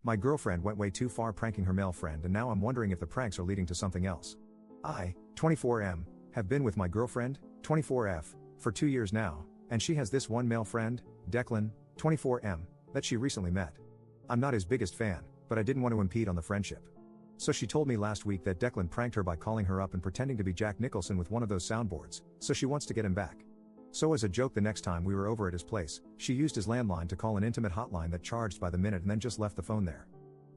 My girlfriend went way too far pranking her male friend, and now I'm wondering if the pranks are leading to something else. I, 24M, have been with my girlfriend, 24F, for 2 years now, and she has this one male friend, Declan, 24M, that she recently met. I'm not his biggest fan, but I didn't want to impede on the friendship. So she told me last week that Declan pranked her by calling her up and pretending to be Jack Nicholson with one of those soundboards, so she wants to get him back. So as a joke, the next time we were over at his place, she used his landline to call an intimate hotline that charged by the minute and then just left the phone there.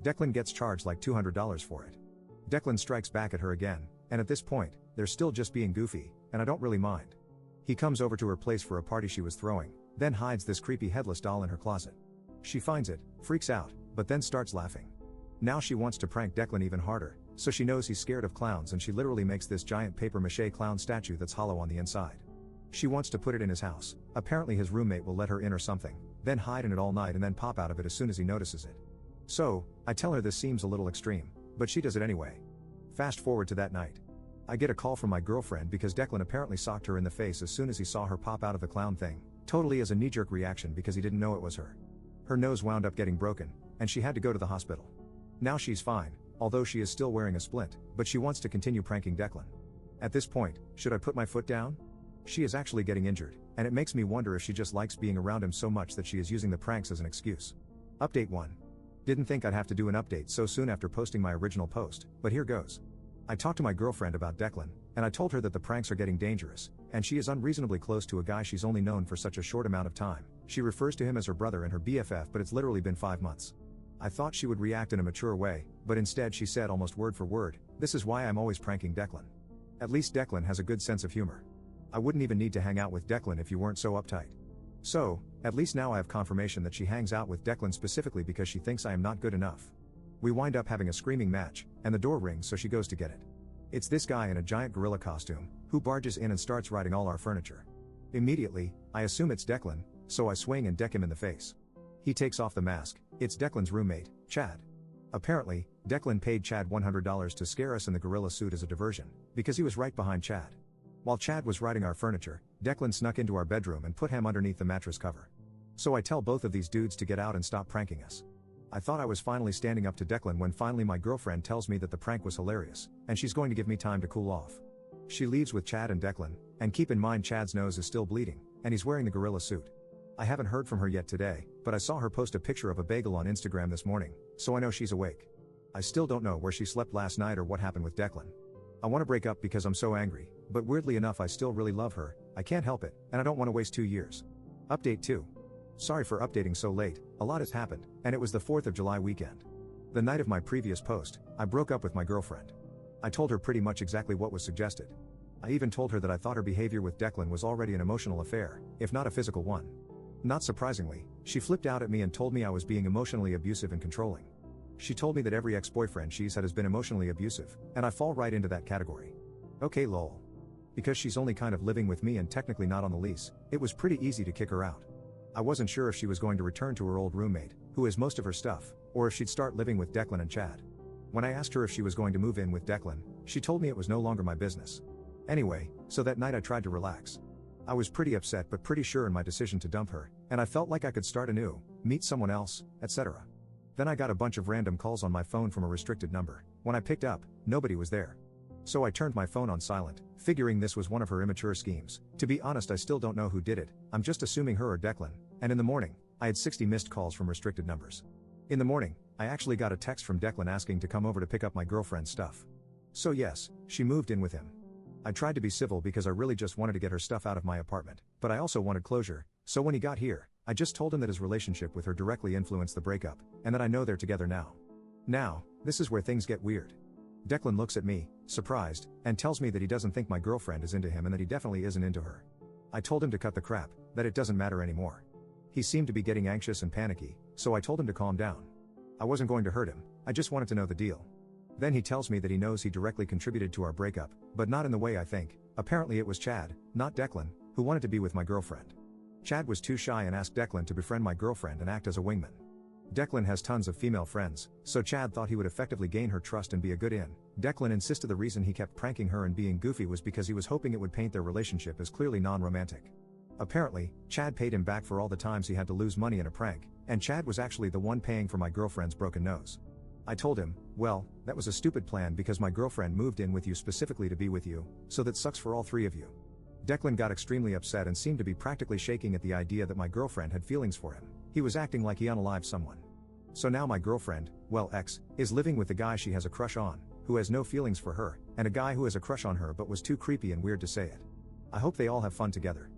Declan gets charged like $200 for it. Declan strikes back at her again, and at this point, they're still just being goofy, and I don't really mind. He comes over to her place for a party she was throwing, then hides this creepy headless doll in her closet. She finds it, freaks out, but then starts laughing. Now she wants to prank Declan even harder, so she knows he's scared of clowns and she literally makes this giant papier-mâché clown statue that's hollow on the inside. She wants to put it in his house. Apparently his roommate will let her in or something, then hide in it all night and then pop out of it as soon as he notices it. So, I tell her this seems a little extreme, but she does it anyway. Fast forward to that night. I get a call from my girlfriend because Declan apparently socked her in the face as soon as he saw her pop out of the clown thing, totally as a knee-jerk reaction because he didn't know it was her. Her nose wound up getting broken, and she had to go to the hospital. Now she's fine, although she is still wearing a splint, but she wants to continue pranking Declan. At this point, should I put my foot down? She is actually getting injured, and it makes me wonder if she just likes being around him so much that she is using the pranks as an excuse. Update 1. Didn't think I'd have to do an update so soon after posting my original post, but here goes. I talked to my girlfriend about Declan, and I told her that the pranks are getting dangerous, and she is unreasonably close to a guy she's only known for such a short amount of time. She refers to him as her brother and her BFF, but it's literally been 5 months. I thought she would react in a mature way, but instead she said almost word for word, "This is why I'm always pranking Declan." At least Declan has a good sense of humor. I wouldn't even need to hang out with Declan if you weren't so uptight. So, at least now I have confirmation that she hangs out with Declan specifically because she thinks I am not good enough. We wind up having a screaming match, and the door rings so she goes to get it. It's this guy in a giant gorilla costume, who barges in and starts riding all our furniture. Immediately, I assume it's Declan, so I swing and deck him in the face. He takes off the mask. It's Declan's roommate, Chad. Apparently, Declan paid Chad $100 to scare us in the gorilla suit as a diversion, because he was right behind Chad. While Chad was riding our furniture, Declan snuck into our bedroom and put him underneath the mattress cover. So I tell both of these dudes to get out and stop pranking us. I thought I was finally standing up to Declan when finally my girlfriend tells me that the prank was hilarious, and she's going to give me time to cool off. She leaves with Chad and Declan, and keep in mind Chad's nose is still bleeding, and he's wearing the gorilla suit. I haven't heard from her yet today, but I saw her post a picture of a bagel on Instagram this morning, so I know she's awake. I still don't know where she slept last night or what happened with Declan. I want to break up because I'm so angry, but weirdly enough I still really love her. I can't help it, and I don't want to waste 2 years. Update 2. Sorry for updating so late, a lot has happened, and it was the 4th of July weekend. The night of my previous post, I broke up with my girlfriend. I told her pretty much exactly what was suggested. I even told her that I thought her behavior with Declan was already an emotional affair, if not a physical one. Not surprisingly, she flipped out at me and told me I was being emotionally abusive and controlling. She told me that every ex-boyfriend she's had has been emotionally abusive, and I fall right into that category. Okay lol. Because she's only kind of living with me and technically not on the lease, it was pretty easy to kick her out. I wasn't sure if she was going to return to her old roommate, who has most of her stuff, or if she'd start living with Declan and Chad. When I asked her if she was going to move in with Declan, she told me it was no longer my business. Anyway, so that night I tried to relax. I was pretty upset but pretty sure in my decision to dump her, and I felt like I could start anew, meet someone else, etc. Then I got a bunch of random calls on my phone from a restricted number. When I picked up, nobody was there. So I turned my phone on silent, figuring this was one of her immature schemes. To be honest, I still don't know who did it. I'm just assuming her or Declan. And in the morning, I had 60 missed calls from restricted numbers. In the morning, I actually got a text from Declan asking to come over to pick up my girlfriend's stuff. So yes, she moved in with him. I tried to be civil because I really just wanted to get her stuff out of my apartment, but I also wanted closure, so when he got here, I just told him that his relationship with her directly influenced the breakup, and that I know they're together now. Now, this is where things get weird. Declan looks at me, surprised, and tells me that he doesn't think my girlfriend is into him and that he definitely isn't into her. I told him to cut the crap, that it doesn't matter anymore. He seemed to be getting anxious and panicky, so I told him to calm down. I wasn't going to hurt him, I just wanted to know the deal. Then he tells me that he knows he directly contributed to our breakup, but not in the way I think. Apparently it was Chad, not Declan, who wanted to be with my girlfriend. Chad was too shy and asked Declan to befriend my girlfriend and act as a wingman. Declan has tons of female friends, so Chad thought he would effectively gain her trust and be a good in. Declan insisted the reason he kept pranking her and being goofy was because he was hoping it would paint their relationship as clearly non-romantic. Apparently, Chad paid him back for all the times he had to lose money in a prank, and Chad was actually the one paying for my girlfriend's broken nose. I told him, well, that was a stupid plan because my girlfriend moved in with you specifically to be with you, so that sucks for all three of you. Declan got extremely upset and seemed to be practically shaking at the idea that my girlfriend had feelings for him. He was acting like he unalived someone. So now my girlfriend, well ex, is living with the guy she has a crush on, who has no feelings for her, and a guy who has a crush on her but was too creepy and weird to say it. I hope they all have fun together.